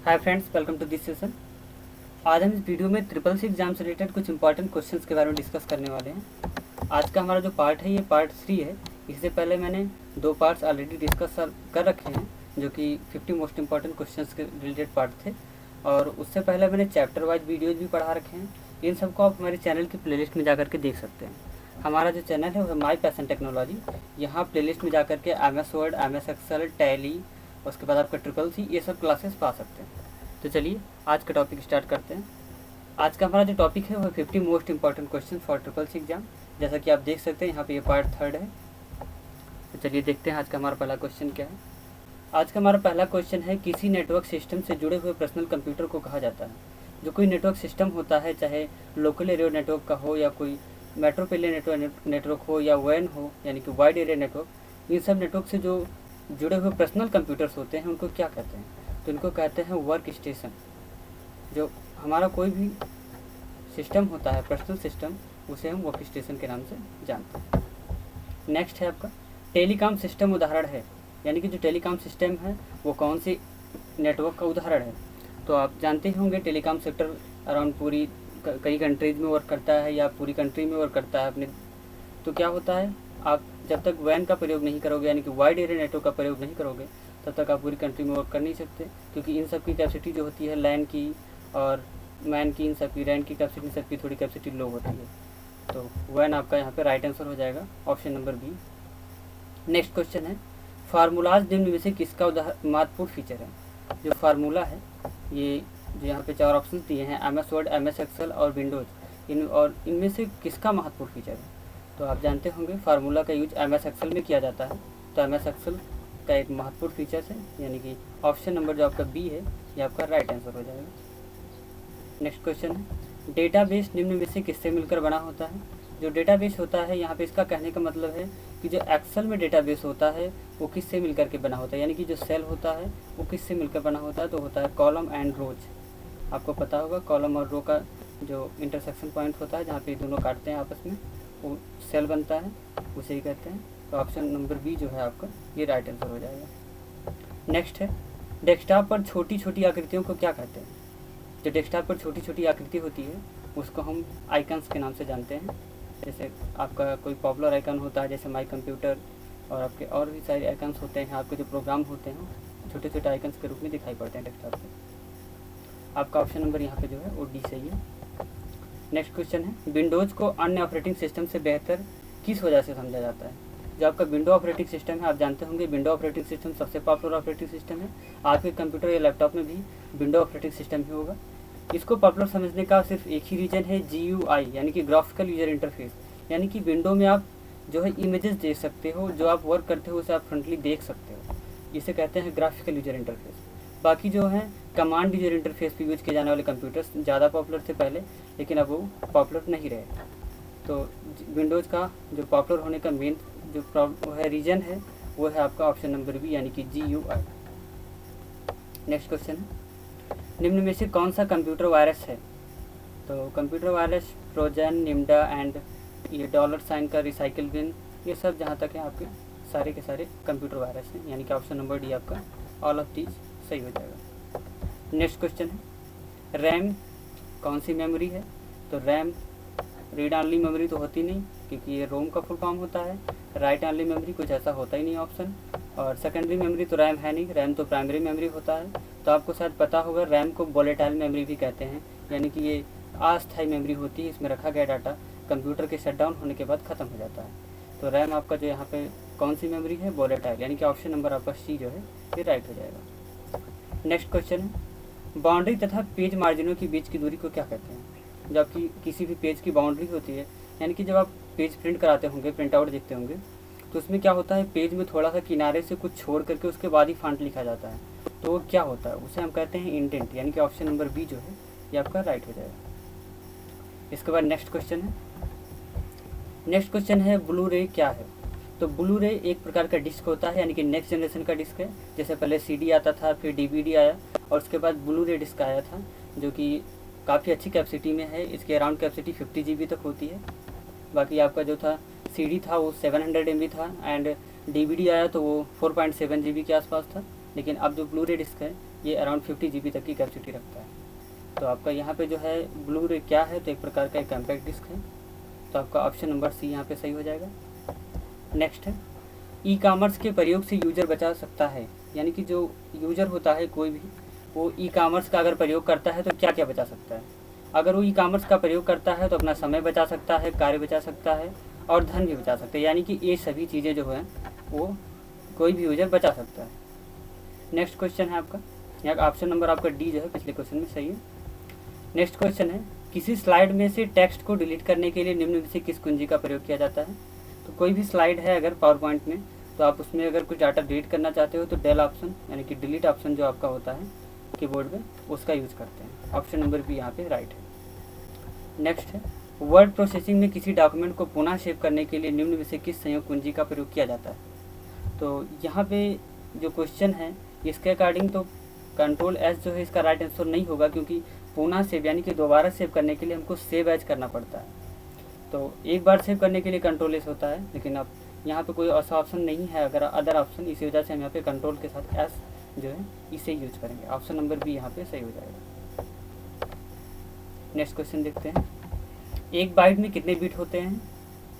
Hi friends, welcome to this session. आज हम इस वीडियो में ट्रिपल सी एग्जाम से रिलेटेड कुछ इंपॉर्टेंट क्वेश्चंस के बारे में डिस्कस करने वाले हैं। आज का हमारा जो पार्ट है ये पार्ट 3 है। इससे पहले मैंने 2 पार्ट्स ऑलरेडी डिस्कस कर रखे हैं जो कि 50 मोस्ट इंपॉर्टेंट क्वेश्चंस के रिलेटेड पार्ट थे, और उससे पहले मैंने चैप्टर वाइज वीडियोज़ भी पढ़ा रखे हैं। इन सबको आप हमारे चैनल की प्लेलिस्ट में जा करके देख सकते हैं। हमारा जो चैनल है वो है माई पैशन टेक्नोलॉजी। यहाँ प्लेलिस्ट में जा करके MS Word, MS Excel, Tally, उसके बाद आपका ट्रिपल सी, ये सब क्लासेस पा सकते हैं। तो चलिए आज का टॉपिक स्टार्ट करते हैं। आज का हमारा जो टॉपिक है वो 50 most important question for triple C exam. जैसा कि आप देख सकते हैं यहाँ पे ये पार्ट 3 है। तो चलिए देखते हैं आज का हमारा पहला क्वेश्चन क्या है। आज का हमारा पहला क्वेश्चन है, किसी नेटवर्क सिस्टम से जुड़े हुए पर्सनल कंप्यूटर को कहा जाता है। जो कोई नेटवर्क सिस्टम होता है, चाहे लोकल एरिया नेटवर्क का हो या कोई मेट्रोपोलिटन नेटवर्क हो या WAN हो, यानी कि वाइड एरिया नेटवर्क, इन सब नेटवर्क से जो जुड़े हुए पर्सनल कंप्यूटर्स होते हैं उनको क्या कहते हैं? तो इनको कहते हैं वर्क स्टेशन। जो हमारा कोई भी सिस्टम होता है, पर्सनल सिस्टम, उसे हम वर्क स्टेशन के नाम से जानते हैं। नेक्स्ट है आपका टेलीकॉम सिस्टम उदाहरण है, यानी कि जो टेलीकॉम सिस्टम है वो कौन सी नेटवर्क का उदाहरण है? तो आप जानते होंगे टेलीकॉम सेक्टर अराउंड पूरी कई कंट्रीज में वर्क करता है या पूरी कंट्री में वर्क करता है अपने। तो क्या होता है, आप जब तक WAN का प्रयोग नहीं करोगे, यानी कि वाइड एरिया नेटवर्क का प्रयोग नहीं करोगे, तब तक आप पूरी कंट्री में वर्क कर नहीं सकते, क्योंकि इन सब की कैपेसिटी जो होती है LAN की और मैन की, इन सब की RAN की कैपेसिटी, इन सब की थोड़ी कैपेसिटी लो होती है। तो WAN आपका यहाँ पे राइट आंसर हो जाएगा, option number B. Next question है, फार्मूलाज निम्न में से किसका महत्वपूर्ण फीचर है? जो फार्मूला है, ये जो यहाँ पे 4 ऑप्शन दिए हैं, MS वर्ड, MS एक्सेल और विंडोज़, इनमें से किसका महत्वपूर्ण फीचर है? तो आप जानते होंगे फार्मूला का यूज MS एक्सेल में किया जाता है। तो MS एक्सेल का एक महत्वपूर्ण फीचर्स है, यानी कि ऑप्शन नंबर जो आपका बी है ये आपका राइट आंसर हो जाएगा। नेक्स्ट क्वेश्चन है, डेटाबेस निम्न में से किससे मिलकर बना होता है? जो डेटाबेस होता है, यहाँ पे इसका कहने का मतलब है कि जो एक्सेल में डेटाबेस होता है वो किससे मिलकर के बना होता है, यानी कि जो सेल होता है वो किससे मिलकर बना होता है? तो होता है कॉलम एंड रोज। आपको पता होगा कॉलम और रो का जो इंटरसेक्शन पॉइंट होता है, जहाँ पे दोनों काटते हैं आपस में, वो सेल बनता है, उसे ही कहते हैं। तो ऑप्शन नंबर बी जो है आपका ये राइट आंसर हो जाएगा। नेक्स्ट है, डेस्कटॉप पर छोटी छोटी आकृतियों को क्या कहते हैं? जो डेस्कटॉप पर छोटी छोटी आकृति होती है उसको हम आइकन्स के नाम से जानते हैं। जैसे आपका कोई पॉपुलर आइकन होता है, जैसे माई कंप्यूटर, और आपके और भी सारे आइकन्स होते हैं। आपके जो प्रोग्राम होते हैं छोटे छोटे आइकन्स के रूप में दिखाई पड़ते हैं डेस्कटॉप पे। आपका ऑप्शन नंबर यहाँ पे जो है वो डी सही है। नेक्स्ट क्वेश्चन है, विंडोज़ को अन्य ऑपरेटिंग सिस्टम से बेहतर किस वजह से समझा जाता है? जो आपका विंडो ऑपरेटिंग सिस्टम है, आप जानते होंगे विंडो ऑपरेटिंग सिस्टम सबसे पॉपुलर ऑपरेटिंग सिस्टम है। आपके कंप्यूटर या लैपटॉप में भी विंडो ऑपरेटिंग सिस्टम ही होगा। इसको पॉपुलर समझने का सिर्फ एक ही रीज़न है, GUI, यानी कि ग्राफिकल यूजर इंटरफेस। यानी कि विंडो में आप जो है इमेजेस देख सकते हो, जो आप वर्क करते हो उसे आप फ्रंटली देख सकते हो, इसे कहते हैं ग्राफिकल यूजर इंटरफेस। बाकी जो है कमांड यूजर इंटरफेस पे यूज किए जाने वाले कंप्यूटर्स ज़्यादा पॉपुलर थे पहले, लेकिन अब वो पॉपुलर नहीं रहे। तो विंडोज़ का जो पॉपुलर होने का मेन जो है रीज़न है वो है आपका ऑप्शन नंबर बी, यानी कि GUI। नेक्स्ट क्वेश्चन है, निम्न में से कौन सा कंप्यूटर वायरस है? तो कंप्यूटर वायरस ट्रोजन, निम्डा एंड ये $साइन का रिसाइकिल बिन, ये सब जहाँ तक है आपके सारे के सारे कंप्यूटर वायरस हैं, यानी कि ऑप्शन नंबर डी आपका ऑल ऑफ दीज सही हो जाएगा। नेक्स्ट क्वेश्चन है, रैम कौन सी मेमोरी है? तो रैम रीड ऑनली मेमोरी तो होती नहीं, क्योंकि ये रोम का फुल फॉर्म होता है। राइट ऑनली मेमोरी कुछ ऐसा होता ही नहीं ऑप्शन। और सेकेंडरी मेमोरी तो रैम है नहीं, रैम तो प्राइमरी मेमोरी होता है। तो आपको शायद पता होगा रैम को वोलेटाइल मेमोरी भी कहते हैं, यानी कि ये अस्थायी मेमोरी होती है, इसमें रखा गया डाटा कंप्यूटर के शटडाउन होने के बाद ख़त्म हो जाता है। तो रैम आपका जो यहाँ पे कौन सी मेमोरी है? वोलेटाइल, यानी कि ऑप्शन नंबर आपका सी जो है ये राइट हो जाएगा। नेक्स्ट क्वेश्चन है, बाउंड्री तथा पेज मार्जिनों के बीच की दूरी को क्या कहते हैं? जब आपकी किसी भी पेज की बाउंड्री होती है, यानी कि जब आप पेज प्रिंट कराते होंगे, प्रिंट आउट देखते होंगे, तो उसमें क्या होता है, पेज में थोड़ा सा किनारे से कुछ छोड़ करके उसके बाद ही फॉन्ट लिखा जाता है। तो वो क्या होता है? उसे हम कहते हैं इंडेंट, यानी कि ऑप्शन नंबर बी जो है ये आपका राइट हो जाएगा। इसके बाद नेक्स्ट क्वेश्चन है ब्लू रे क्या है? तो ब्लू रे एक प्रकार का डिस्क होता है, यानी कि नेक्स्ट जनरेशन का डिस्क है। जैसे पहले CD आता था, फिर DVD आया, और उसके बाद ब्लू रे डिस्क आया था, जो कि काफ़ी अच्छी कैपेसिटी में है। इसके अराउंड कैपेसिटी 50 GB तक होती है। बाकी आपका जो था CD था वो 700 MB था, एंड DVD आया तो वो 4.7 GB के आसपास था। लेकिन अब जो ब्लू रे डिस्क है ये अराउंड 50 GB तक की कैपेसिटी रखता है। तो आपका यहाँ पे जो है ब्लू रे क्या है, तो एक प्रकार का एक कॉम्पैक्ट डिस्क है। तो आपका ऑप्शन नंबर सी यहाँ पे सही हो जाएगा। नेक्स्ट है, ई कामर्स के प्रयोग से यूजर बचा सकता है, यानी कि जो यूजर होता है कोई भी, वो ई कामर्स का अगर प्रयोग करता है तो क्या क्या बचा सकता है। अगर वो ई कामर्स का प्रयोग करता है तो अपना समय बचा सकता है, कार्य बचा सकता है और धन भी बचा सकता है, यानी कि ये सभी चीज़ें जो हैं वो कोई भी यूजर बचा सकता है। नेक्स्ट क्वेश्चन है आपका, यहाँ ऑप्शन नंबर आपका डी जो है पिछले क्वेश्चन में सही है। नेक्स्ट क्वेश्चन है, किसी स्लाइड में से टेक्स्ट को डिलीट करने के लिए निम्न में से किस कुंजी का प्रयोग किया जाता है। तो कोई भी स्लाइड है अगर पावर पॉइंट में, तो आप उसमें अगर कुछ डाटा डिलीट करना चाहते हो तो डेल ऑप्शन यानी कि डिलीट ऑप्शन जो आपका होता है कीबोर्ड में उसका यूज़ करते हैं। ऑप्शन नंबर बी यहाँ पे राइट है। नेक्स्ट है, वर्ड प्रोसेसिंग में किसी डॉक्यूमेंट को पुनः सेव करने के लिए निम्न में से किस संयोग कुंजी का प्रयोग किया जाता है। तो यहाँ पे जो क्वेश्चन है इसके अकॉर्डिंग तो कंट्रोल एस जो है इसका राइट आंसर नहीं होगा, क्योंकि पुनः सेव यानी कि दोबारा सेव करने के लिए हमको सेव एज करना पड़ता है। तो एक बार सेव करने के लिए कंट्रोल एस होता है, लेकिन अब यहाँ पे कोई ऐसा ऑप्शन नहीं है अगर अदर ऑप्शन, इसी वजह से हम यहाँ पे कंट्रोल के साथ एस जो है इसे यूज करेंगे। ऑप्शन नंबर बी यहाँ पे सही हो जाएगा। नेक्स्ट क्वेश्चन देखते हैं, एक बाइट में कितने बिट होते हैं।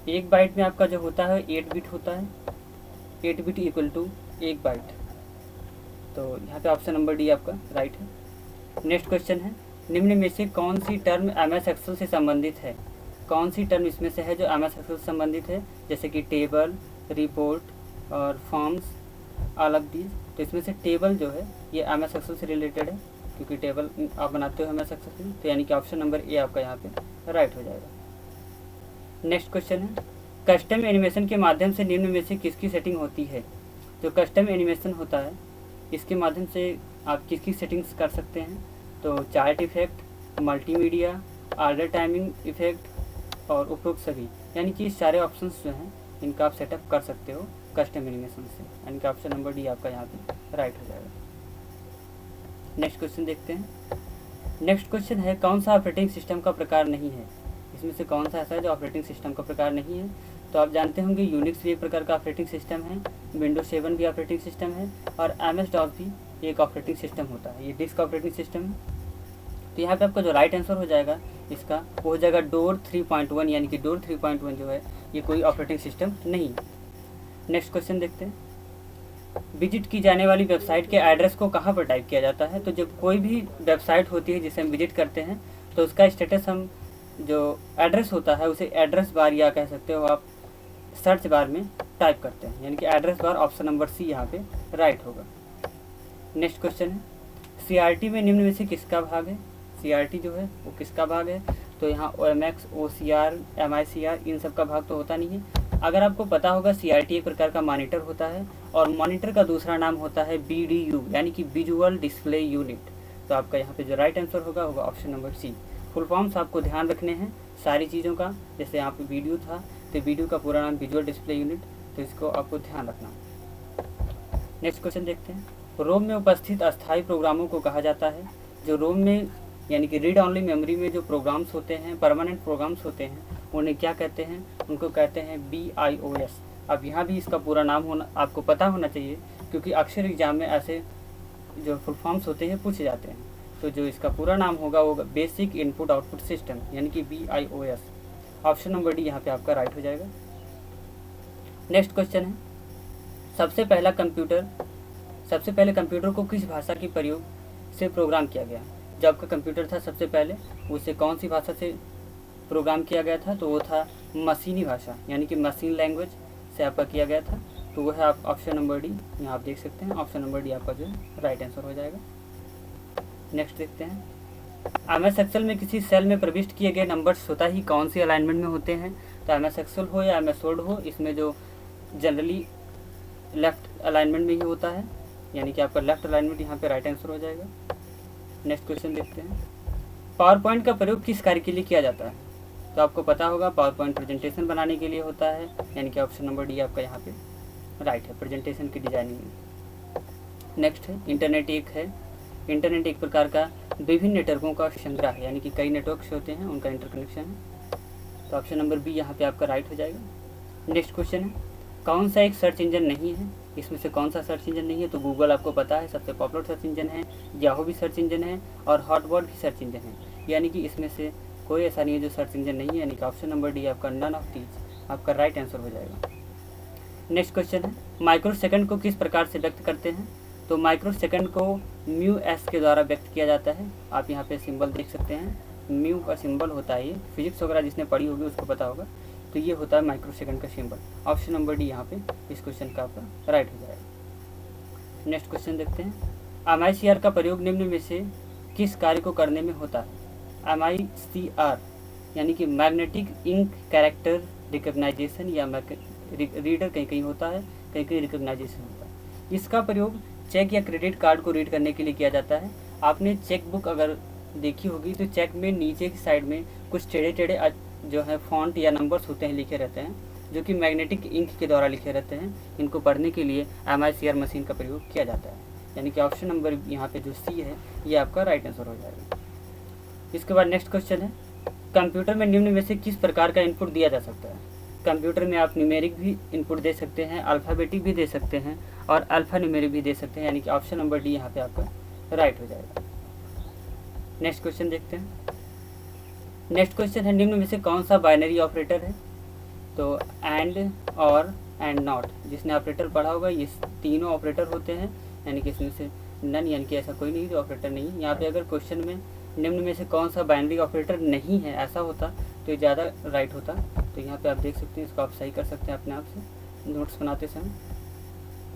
एक बाइट में आपका जो होता है 8 बिट होता है, 8 बिट इक्वल टू 1 बाइट। तो यहाँ पे ऑप्शन नंबर डी आपका राइट है। नेक्स्ट क्वेश्चन है, निम्न में से कौन सी टर्म MS एक्सेल से संबंधित है। कौन सी टर्म इसमें से है जो MS एक्सेल से संबंधित है, जैसे कि टेबल, रिपोर्ट और फॉर्म्स, ऑल ऑफ दीज। तो इसमें से टेबल जो है ये MS एक्सेल से रिलेटेड है, क्योंकि टेबल आप बनाते हो MS एक्सेल में, तो यानी कि ऑप्शन नंबर ए आपका यहाँ पे राइट हो जाएगा। नेक्स्ट क्वेश्चन है, कस्टम एनिमेशन के माध्यम से निम्न में से किसकी सेटिंग होती है। जो कस्टम एनिमेशन होता है इसके माध्यम से आप किसकी सेटिंग्स कर सकते हैं। तो chart effect, multimedia, order timing effect और उपरोक्त सभी, यानी कि सारे ऑप्शंस जो हैं इनका आप सेटअप कर सकते हो कस्टम एनिमेशन से, यानी कि ऑप्शन नंबर डी आपका यहाँ पे राइट हो जाएगा। नेक्स्ट क्वेश्चन देखते हैं। नेक्स्ट क्वेश्चन है, कौन सा ऑपरेटिंग सिस्टम का प्रकार नहीं है। इसमें से कौन सा ऐसा है जो ऑपरेटिंग सिस्टम का प्रकार नहीं है। तो आप जानते होंगे यूनिक्स भी एक प्रकार का ऑपरेटिंग सिस्टम है, विंडोज 7 भी ऑपरेटिंग सिस्टम है और MS-DOS भी एक ऑपरेटिंग सिस्टम होता है, ये डिस्क ऑपरेटिंग सिस्टम है। तो यहाँ पे आपका जो राइट आंसर हो जाएगा इसका वो हो जाएगा डोर 3.1, यानी कि डोर 3.1 जो है ये कोई ऑपरेटिंग सिस्टम नहीं। नेक्स्ट क्वेश्चन देखते हैं, विजिट की जाने वाली वेबसाइट के एड्रेस को कहाँ पर टाइप किया जाता है। तो जब कोई भी वेबसाइट होती है जिसे हम विजिट करते हैं तो उसका स्टेटस हम जो एड्रेस होता है उसे एड्रेस बार या कह सकते हो आप सर्च बार में टाइप करते हैं, यानी कि address bar. Option number C यहाँ पे राइट होगा। नेक्स्ट क्वेश्चन है, CRT में निम्न में से किसका भाग है। CRT जो है वो किसका भाग है। तो यहाँ OMX, OCR, MICR इन सब का भाग तो होता नहीं है। अगर आपको पता होगा CRT एक प्रकार का मॉनिटर होता है और मॉनिटर का दूसरा नाम होता है BDU, यानी कि विजुअल डिस्प्ले यूनिट। तो आपका यहाँ पे जो राइट आंसर होगा option number C. Full forms आपको ध्यान रखने हैं सारी चीज़ों का, जैसे यहाँ पे वीडियो था तो वीडियो का पूरा नाम विजुअल डिस्प्ले यूनिट, तो इसको आपको ध्यान रखना। नेक्स्ट क्वेश्चन देखते हैं, रोम में उपस्थित अस्थायी प्रोग्रामों को कहा जाता है। जो रोम में यानी कि रीड ऑनली मेमोरी में जो प्रोग्राम्स होते हैं, परमानेंट प्रोग्राम्स होते हैं, उन्हें क्या कहते हैं। उनको कहते हैं BIOS। अब यहाँ भी इसका पूरा नाम होना आपको पता होना चाहिए, क्योंकि अक्सर एग्जाम में ऐसे जो फुल फॉर्म्स होते हैं पूछे जाते हैं। तो जो इसका पूरा नाम होगा वो बेसिक इनपुट आउटपुट सिस्टम, यानी कि BIOS। ऑप्शन नंबर डी यहाँ पे आपका राइट हो जाएगा। नेक्स्ट क्वेश्चन है, सबसे पहले कंप्यूटर को किस भाषा के प्रयोग से प्रोग्राम किया गया। जो आपका कंप्यूटर था सबसे पहले उसे कौन सी भाषा से प्रोग्राम किया गया था। तो वो था मशीनी भाषा, यानी कि मशीन लैंग्वेज से आपका किया गया था। तो वो है आप ऑप्शन नंबर डी, यहाँ आप देख सकते हैं ऑप्शन नंबर डी आपका जो राइट आंसर हो जाएगा। नेक्स्ट देखते हैं, MS एक्सेल में किसी सेल में प्रविष्ट किए गए नंबर्स स्वतः ही कौन सी अलाइनमेंट में होते हैं। तो MS एक्सेल हो या MS वर्ड हो, इसमें जो जनरली लेफ्ट अलाइनमेंट में ही होता है, यानी कि आपका लेफ्ट अलाइनमेंट यहाँ पे राइट आंसर हो जाएगा। नेक्स्ट क्वेश्चन देखते हैं, पावर पॉइंट का प्रयोग किस कार्य के लिए किया जाता है। तो आपको पता होगा पावर पॉइंट प्रेजेंटेशन बनाने के लिए होता है, यानी कि ऑप्शन नंबर डी आपका यहाँ पे राइट है, प्रेजेंटेशन की डिजाइनिंग में। नेक्स्ट है, इंटरनेट एक प्रकार का विभिन्न नेटवर्कों का संग्रह है, यानी कि कई नेटवर्क्स होते हैं उनका इंटरकनेक्शन है। तो ऑप्शन नंबर बी यहाँ पे आपका राइट हो जाएगा। नेक्स्ट क्वेश्चन है, कौन सा एक सर्च इंजन नहीं है। इसमें से कौन सा सर्च इंजन नहीं है? तो गूगल आपको पता है सबसे पॉपुलर सर्च इंजन है, याहू भी सर्च इंजन है और हॉटबॉट भी सर्च इंजन है, यानी कि इसमें से कोई ऐसा नहीं है जो सर्च इंजन नहीं है, यानी कि ऑप्शन नंबर डी आपका नन ऑफ दीज आपका राइट आंसर हो जाएगा। नेक्स्ट क्वेश्चन है, माइक्रो सेकंड को किस प्रकार से व्यक्त करते हैं? तो माइक्रो सेकंड को म्यू एस के द्वारा व्यक्त किया जाता है। आप यहाँ पे सिंबल देख सकते हैं, म्यू का सिंबल होता है, ये फिजिक्स वगैरह जिसने पढ़ी होगी उसको पता होगा। तो ये होता है माइक्रो सेकंड का सिंबल। ऑप्शन नंबर डी यहाँ पे इस क्वेश्चन का आपका राइट हो जाएगा। नेक्स्ट क्वेश्चन देखते हैं, MICR का प्रयोग निम्न में से किस कार्य को करने में होता है? MICR यानी कि मैग्नेटिक इंक कैरेक्टर रिकग्नाइजेशन या रीडर कहीं कहीं होता है, कहीं कहीं रिकग्नाइजेशन होता है। इसका प्रयोग चेक या क्रेडिट कार्ड को रीड करने के लिए किया जाता है। आपने चेक बुक अगर देखी होगी तो चेक में नीचे की साइड में कुछ टेढ़े टेढ़े जो है फॉन्ट या नंबर्स होते हैं, लिखे रहते हैं, जो कि मैग्नेटिक इंक के द्वारा लिखे रहते हैं। इनको पढ़ने के लिए MICR मशीन का प्रयोग किया जाता है, यानी कि ऑप्शन नंबर यहाँ पे जो सी है ये आपका राइट आंसर हो जाएगा। इसके बाद नेक्स्ट क्वेश्चन है, कंप्यूटर में निम्न में से किस प्रकार का इनपुट दिया जा सकता है? कंप्यूटर में आप न्यूमेरिक भी इनपुट दे सकते हैं, अल्फ़ाबेटिक भी दे सकते हैं और अल्फ़ा न्यूमेरिक भी दे सकते हैं, यानी कि ऑप्शन नंबर डी यहाँ पे आपका राइट हो जाएगा। नेक्स्ट क्वेश्चन देखते हैं। नेक्स्ट क्वेश्चन है, निम्न में से कौन सा बाइनरी ऑपरेटर है? तो एंड और एंड नॉट, जिसने ऑपरेटर पढ़ा होगा, ये तीनों ऑपरेटर होते हैं, यानी कि इसमें से नन यानी कि ऐसा कोई नहीं जो ऑपरेटर नहीं है। यहाँ पे अगर क्वेश्चन में निम्न में से कौन सा बाइनरी ऑपरेटर नहीं है ऐसा होता तो ये ज़्यादा राइट होता। तो यहाँ पे आप देख सकते हैं, इसको आप सही कर सकते हैं अपने आप से नोट्स बनाते समय।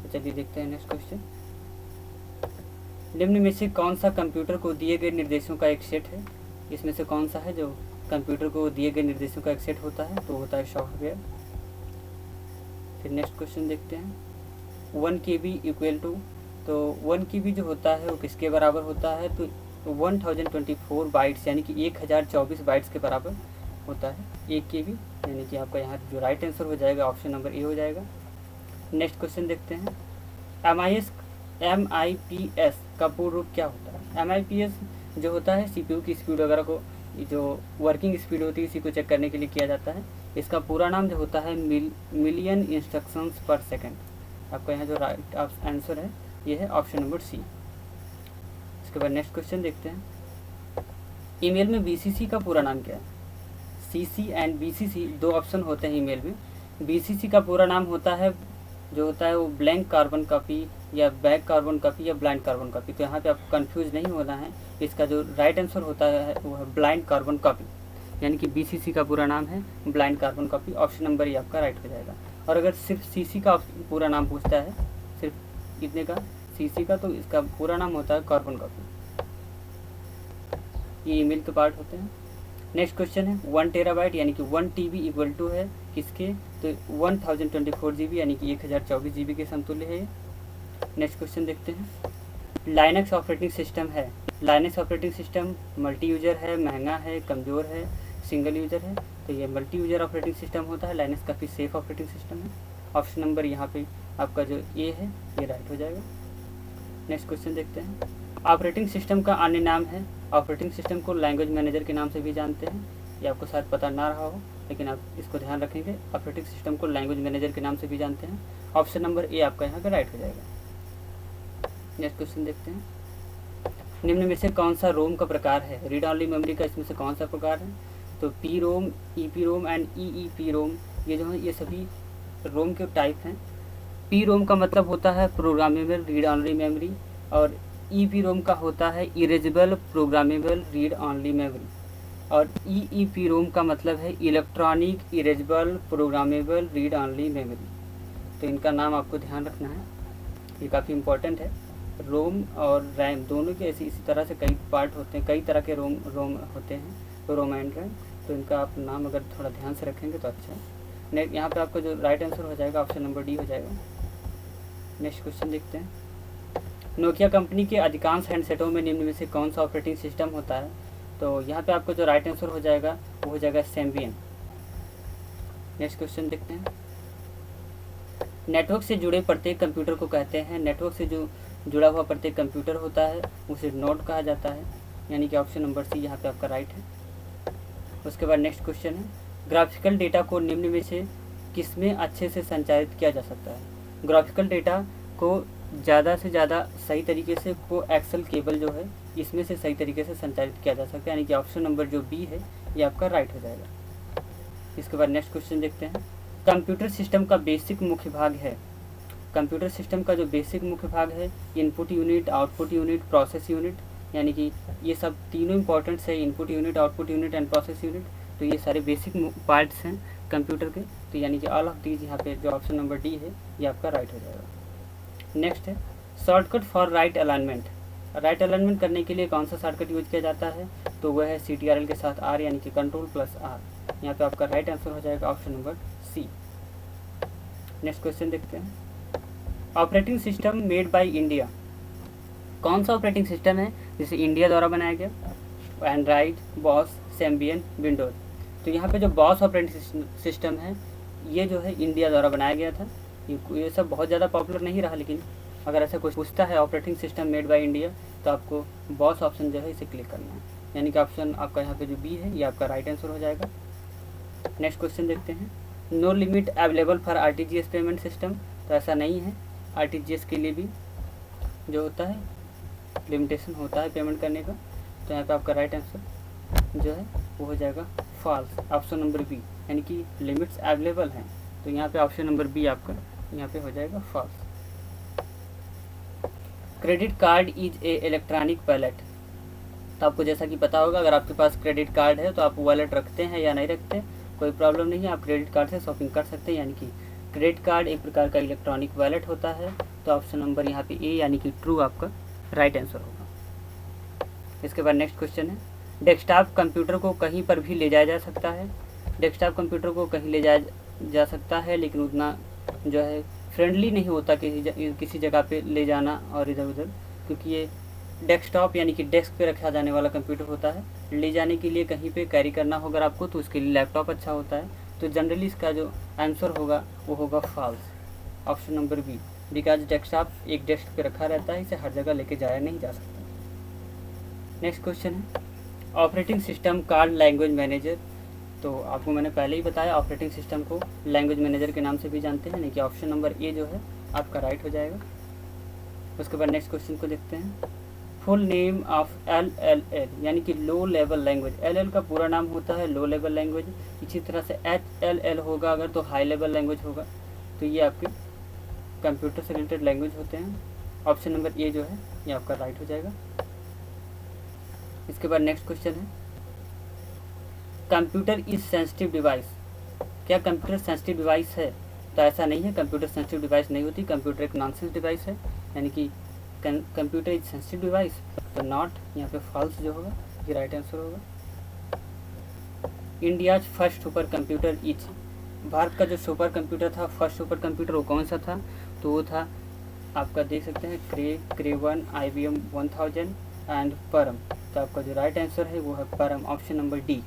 तो चलिए देखते हैं नेक्स्ट क्वेश्चन, निम्न में से कौन सा कंप्यूटर को दिए गए निर्देशों का एक सेट है? इसमें से कौन सा है जो कंप्यूटर को दिए गए निर्देशों का एक सेट होता है? तो होता है सॉफ्टवेयर। फिर नेक्स्ट क्वेश्चन देखते हैं, 1 KB इक्वल टू, तो 1 KB जो होता है वो किसके बराबर होता है? तो 1024 बाइट्स यानी कि 1024 बाइट्स के बराबर होता है 1 KB, यानी कि आपका यहाँ जो राइट आंसर हो जाएगा ऑप्शन नंबर ए हो जाएगा। नेक्स्ट क्वेश्चन देखते हैं, MIPS का पूर्ण रूप क्या होता है? MIPS जो होता है CPU की स्पीड वगैरह को, जो वर्किंग स्पीड होती है इसी को चेक करने के लिए किया जाता है। इसका पूरा नाम जो होता है मिलियन इंस्ट्रक्शंस पर सेकंड। आपका यहाँ जो राइट आंसर है ये है ऑप्शन नंबर सी। इसके बाद नेक्स्ट क्वेश्चन देखते हैं, ईमेल में BCC का पूरा नाम क्या है? CC एंड BCC दो ऑप्शन होते हैं ईमेल में। BCC का पूरा नाम होता है जो होता है वो ब्लैंक कार्बन कॉपी या बैक कार्बन कॉपी या ब्लाइंड कार्बन कॉपी। तो यहाँ पे आपको कंफ्यूज नहीं होना है, इसका जो राइट आंसर होता है वो है ब्लाइंड कार्बन कॉपी, यानी कि BCC का पूरा नाम है blind carbon copy. Option number ये आपका राइट हो जाएगा। और अगर सिर्फ CC का पूरा नाम पूछता है, सिर्फ इतने का CC का, तो इसका पूरा नाम होता है कार्बन कॉपी। ये ईमेल के पार्ट होते हैं। नेक्स्ट क्वेश्चन है, 1 टेराबाइट यानी कि 1 TB इक्वल टू है किसके? तो 1024 GB यानी कि 1024 GB के समतुल्य है ये। नेक्स्ट क्वेश्चन देखते हैं, लाइनक्स ऑपरेटिंग सिस्टम है। Linux operating system multi user है, महंगा है, कमज़ोर है, सिंगल यूजर है? तो ये मल्टी यूजर ऑपरेटिंग सिस्टम होता है। लाइनक्स काफ़ी सेफ ऑपरेटिंग सिस्टम है। ऑप्शन नंबर यहाँ पे आपका जो ए है ये राइट हो जाएगा। नेक्स्ट क्वेश्चन देखते हैं, ऑपरेटिंग सिस्टम का अन्य नाम है। ऑपरेटिंग सिस्टम को लैंग्वेज मैनेजर के नाम से भी जानते हैं, ये आपको शायद पता ना रहा हो, लेकिन आप इसको ध्यान रखेंगे। ऑपरेटिंग सिस्टम को लैंग्वेज मैनेजर के नाम से भी जानते हैं। ऑप्शन नंबर ए आपका यहाँ का राइट हो जाएगा। नेक्स्ट क्वेश्चन देखते हैं, निम्न में से कौन सा रोम का प्रकार है? रीड ऑनली मेमोरी का इसमें से कौन सा प्रकार है? तो PROM, EPROM एंड EEPROM, ये जो है ये सभी रोम के टाइप हैं। PROM का मतलब होता है प्रोग्रामेबल रीड ऑनली मेमोरी और EPROM का होता है erasable programmable read only memory और EEPROM का मतलब है electronic erasable programmable read only memory. तो इनका नाम आपको ध्यान रखना है, ये काफ़ी इंपॉर्टेंट है। रोम और रैम दोनों के इसी तरह से कई पार्ट होते हैं, कई तरह के रोम होते हैं, रोम एंड रैम। तो इनका आप नाम अगर थोड़ा ध्यान से रखेंगे तो अच्छा है। यहाँ पे आपका जो राइट आंसर हो जाएगा ऑप्शन नंबर डी हो जाएगा। नेक्स्ट क्वेश्चन देखते हैं, नोकिया कंपनी के अधिकांश हैंडसेटों में निम्न में से कौन सा ऑपरेटिंग सिस्टम होता है? तो यहाँ पे आपको जो राइट आंसर हो जाएगा वो हो जाएगा सैम्बियन। नेक्स्ट क्वेश्चन देखते हैं, नेटवर्क से जुड़े प्रत्येक कंप्यूटर को कहते हैं। नेटवर्क से जो जुड़ा हुआ प्रत्येक कंप्यूटर होता है उसे नोड कहा जाता है, यानी कि ऑप्शन नंबर सी यहाँ पे आपका राइट है। उसके बाद नेक्स्ट क्वेश्चन है, ग्राफिकल डेटा को निम्न में से किसमें अच्छे से संचारित किया जा सकता है? ग्राफिकल डेटा को ज़्यादा से ज़्यादा सही तरीके से को एक्सेल केबल जो है इसमें से सही तरीके से संचालित किया जा सकता है, यानी कि ऑप्शन नंबर जो बी है ये आपका राइट हो जाएगा। इसके बाद नेक्स्ट क्वेश्चन देखते हैं। कंप्यूटर सिस्टम का बेसिक मुख्य भाग है, कंप्यूटर सिस्टम का जो बेसिक मुख्य भाग है input unit, output unit, process unit, यानी कि ये सब तीनों इंपॉर्टेंट्स है, input unit, output unit and process unit. तो ये सारे बेसिक पार्ट्स हैं कंप्यूटर के, तो यानी कि ऑल ऑफ दीज यहाँ पे जो ऑप्शन नंबर डी है ये आपका राइट हो जाएगा। नेक्स्ट है shortcut for right alignment. Right alignment करने के लिए कौन सा शॉर्टकट यूज किया जाता है, तो वह है CTRL के साथ R, यानी कि कंट्रोल प्लस R। यहाँ पे आपका राइट आंसर हो जाएगा option number C. Next question देखते हैं। Operating system made by India, कौन सा ऑपरेटिंग सिस्टम है जिसे इंडिया द्वारा बनाया गया? Android, BOSS, Symbian, Windows. तो यहाँ पे जो बॉस ऑपरेटिंग सिस्टम है ये जो है इंडिया द्वारा बनाया गया था। ये सब बहुत ज़्यादा पॉपुलर नहीं रहा, लेकिन अगर ऐसा कुछ पूछता है operating system made by India तो आपको बॉस ऑप्शन जो है इसे क्लिक करना है, यानी कि ऑप्शन आपका यहाँ पे जो बी है ये आपका राइट आंसर हो जाएगा। नेक्स्ट क्वेश्चन देखते हैं। No limit available for RTGS payment system, तो ऐसा नहीं है। RTGS के लिए भी जो होता है लिमिटेशन होता है पेमेंट करने का, तो यहाँ पे आपका राइट आंसर जो है वो हो जाएगा फॉल्स, ऑप्शन नंबर बी, यानी कि लिमिट्स अवेलेबल हैं। तो यहाँ पे ऑप्शन नंबर बी आपका यहाँ पे हो जाएगा false. Credit card is a electronic wallet, तो आपको जैसा कि पता होगा अगर आपके पास क्रेडिट कार्ड है तो आप वॉलेट रखते हैं या नहीं रखते, कोई प्रॉब्लम नहीं है, आप क्रेडिट कार्ड से शॉपिंग कर सकते हैं, यानी कि क्रेडिट कार्ड एक प्रकार का इलेक्ट्रॉनिक वॉलेट होता है। तो ऑप्शन नंबर यहाँ पे ए, यानी कि ट्रू आपका राइट आंसर होगा। इसके बाद नेक्स्ट क्वेश्चन है। डेस्कटॉप कंप्यूटर को कहीं पर भी ले जाया जा सकता है, डेस्कटॉप कंप्यूटर को कहीं ले जाया जा सकता है, लेकिन उतना जो है फ्रेंडली नहीं होता किसी जगह पे ले जाना और इधर उधर, क्योंकि ये डेस्कटॉप यानी कि डेस्क पे रखा जाने वाला कंप्यूटर होता है। ले जाने के लिए कहीं पे कैरी करना होगा आपको तो उसके लिए लैपटॉप अच्छा होता है। तो जनरली इसका जो आंसर होगा वो होगा false, option number B, because desktop एक डेस्क पे रखा रहता है, इसे हर जगह लेके जाया नहीं जा सकता। नेक्स्ट क्वेश्चन है। Operating system called language manager, तो आपको मैंने पहले ही बताया ऑपरेटिंग सिस्टम को लैंग्वेज मैनेजर के नाम से भी जानते हैं, यानी कि ऑप्शन नंबर ए जो है आपका राइट हो जाएगा। उसके बाद नेक्स्ट क्वेश्चन को देखते हैं। फुल नेम ऑफ LLL, यानी कि लो लेवल लैंग्वेज। LL का पूरा नाम होता है लो लेवल लैंग्वेज, इसी तरह से HLL होगा अगर तो हाई लेवल लैंग्वेज होगा। तो ये आपके कंप्यूटर से रिलेटेड लैंग्वेज होते हैं। ऑप्शन नंबर ए जो है ये आपका राइट हो जाएगा। इसके बाद नेक्स्ट क्वेश्चन है। कंप्यूटर इज सेंसिटिव डिवाइस, क्या कंप्यूटर सेंसिटिव डिवाइस है? तो ऐसा नहीं है, कंप्यूटर सेंसिटिव डिवाइस नहीं होती, कंप्यूटर एक नॉनसेंस डिवाइस है, यानी कि कंप्यूटर इज सेंसिटिव डिवाइस, तो नॉट, यहाँ पे फॉल्स जो होगा ये राइट आंसर होगा। India's first super computer is, Bharat का जो सुपर कंप्यूटर था, फर्स्ट सुपर कंप्यूटर वो कौन सा था? तो वो था आपका देख सकते हैं क्रे 1, IBM 1000 एंड परम। तो आपका जो राइट आंसर है वो है परम, ऑप्शन नंबर डी।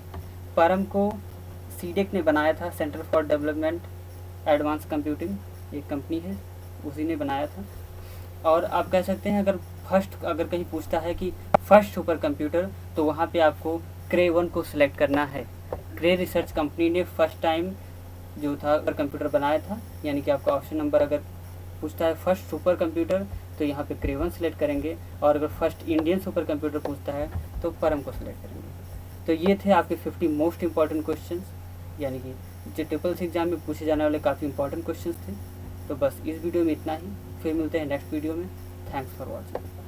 परम को सीडेक ने बनाया था, centre for development advance computing, एक कंपनी है, उसी ने बनाया था। और आप कह सकते हैं अगर कहीं पूछता है कि फर्स्ट सुपर कंप्यूटर, तो वहाँ पे आपको क्रे 1 को सिलेक्ट करना है। क्रे रिसर्च कंपनी ने फर्स्ट टाइम जो था कंप्यूटर बनाया था, यानी कि आपका ऑप्शन नंबर अगर पूछता है फर्स्ट सुपर कंप्यूटर तो यहाँ पे क्रे 1 सिलेक्ट करेंगे, और अगर फर्स्ट इंडियन सुपर कंप्यूटर पूछता है तो परम को सिलेक्ट करेंगे। तो ये थे आपके 50 मोस्ट इंपॉर्टेंट क्वेश्चंस, यानी कि जो ट्रिपल्स एग्जाम में पूछे जाने वाले काफ़ी इंपॉर्टेंट क्वेश्चंस थे। तो बस इस वीडियो में इतना ही, फिर मिलते हैं नेक्स्ट वीडियो में। Thanks for watching.